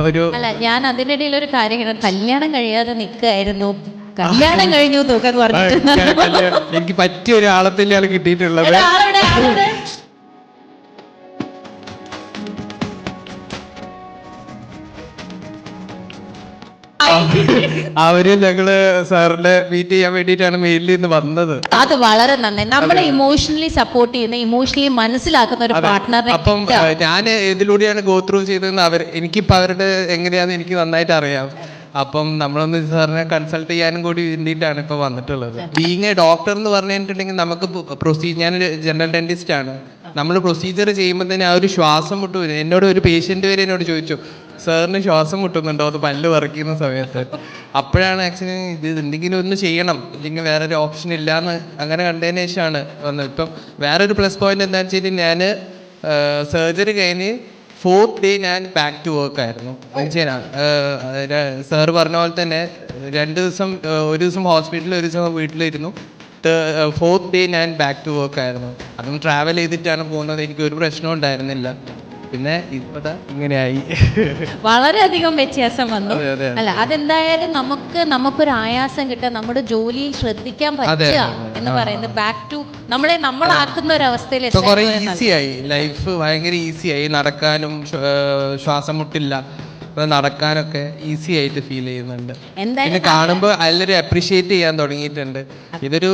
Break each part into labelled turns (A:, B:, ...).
A: ഒരു
B: അല്ല, ഞാൻ അതിനിടയിൽ ഒരു കാര്യം കല്യാണം കഴിയാതെ നിൽക്കായിരുന്നു, കല്യാണം കഴിഞ്ഞു തൂക്കം കുറഞ്ഞിട്ട്.
A: എനിക്ക് പറ്റിയ ഒരാളെ തന്നെയാണ് കിട്ടിയിട്ടുള്ളത്. അവര് ഞങ്ങള് സാറിനെ മീറ്റ് ചെയ്യാൻ വേണ്ടിയിട്ടാണ് മെയിലിൽ നിന്ന് വന്നത്.
B: അത് വളരെ നന്നായി. നമ്മളെ ഇമോഷണലി സപ്പോർട്ട് ചെയ്യുന്ന, ഇമോഷണലി മനസ്സിലാക്കുന്ന ഒരു പാർട്ട്ണറിനെ.
A: അപ്പം ഞാൻ ഇതിലൂടെയാണ് ഗോ ത്രൂ ചെയ്തതെന്ന് എനിക്കിപ്പോൾ അവരുടെ എങ്ങനെയാണെന്ന് എനിക്ക് നന്നായിട്ട് അറിയാം. അപ്പം നമ്മളൊന്ന് സാറിനെ കൺസൾട്ട് ചെയ്യാനും കൂടി വേണ്ടിയിട്ടാണ് ഇപ്പോൾ വന്നിട്ടുള്ളത്. ബീങ് എ ഡോക്ടർ എന്ന് പറഞ്ഞിട്ടുണ്ടെങ്കിൽ നമുക്ക് ഞാനൊരു ജനറൽ ഡെന്റിസ്റ്റ് ആണ്. നമ്മൾ പ്രൊസീജിയർ ചെയ്യുമ്പോൾ തന്നെ ആ ഒരു ശ്വാസം മുട്ട് വരും. എന്നോട് ഒരു പേഷ്യൻ്റ് വരെ എന്നോട് ചോദിച്ചു, സാറിന് ശ്വാസം മുട്ടുന്നുണ്ടോ അത് പല്ല് പറിക്കുന്ന സമയത്ത്. അപ്പോഴാണ് ആക്ച്വലി ഇത് എന്തെങ്കിലും ഒന്ന് ചെയ്യണം, ഇല്ലെങ്കിൽ വേറൊരു ഓപ്ഷൻ ഇല്ലയെന്ന് അങ്ങനെ കണ്ടതിന് ശേഷമാണ് വന്നത്. ഇപ്പം വേറൊരു പ്ലസ് പോയിന്റ് എന്താണെന്ന് വെച്ച് കഴിഞ്ഞാൽ ഞാൻ സർജറി കഴിഞ്ഞ് 4th day ഞാൻ ബാക്ക് ടു വർക്ക് ആയിരുന്നു. സാറ് പറഞ്ഞ പോലെ തന്നെ 2 ദിവസം, ഒരു ദിവസം ഹോസ്പിറ്റലിൽ, ഒരു ദിവസം വീട്ടിലിരുന്നു. 4th day ഞാൻ ബാക്ക് ടു വർക്ക് ആയിരുന്നു. അതും ട്രാവൽ ചെയ്തിട്ടാണ് പോകുന്നത്. എനിക്ക് ഒരു പ്രശ്നവും ഉണ്ടായിരുന്നില്ല. പിന്നെ ഇപ്പോഴത്തെ ഇങ്ങനെയായി.
B: വളരെയധികം വ്യത്യാസം വന്നു. അല്ല, അതെന്തായാലും നമുക്കൊരു ആയാസം കിട്ടാൻ, നമ്മുടെ ജോലിയിൽ ശ്രദ്ധിക്കാൻ പറ്റുക എന്ന് പറയുന്നത് ബാക്ക് ടു നമ്മളാക്കുന്ന ഒരു അവസ്ഥയിൽ
A: കുറെ ഈസിയായി. ലൈഫ് ഭയങ്കര ഈസിയായി. നടക്കാനും ശ്വാസം മുട്ടില്ല, നടക്കാനൊക്കെ ഈസി ആയിട്ട് ഫീൽ ചെയ്യുന്നുണ്ട്. പിന്നെ കാണുമ്പോൾ എല്ലാവരും അപ്രീഷിയേറ്റ് ചെയ്യാൻ തുടങ്ങിയിട്ടുണ്ട്. ഇതൊരു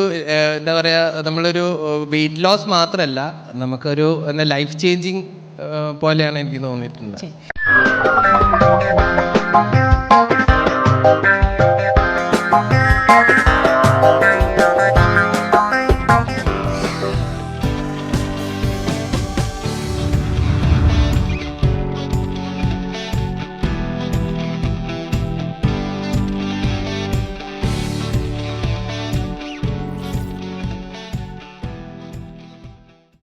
A: എന്താ പറയാ, നമ്മളൊരു വെയിറ്റ് ലോസ് മാത്രമല്ല, നമുക്കൊരു ലൈഫ് ചേഞ്ചിങ് പോലെയാണ് എനിക്ക് തോന്നിയിട്ടുണ്ട്.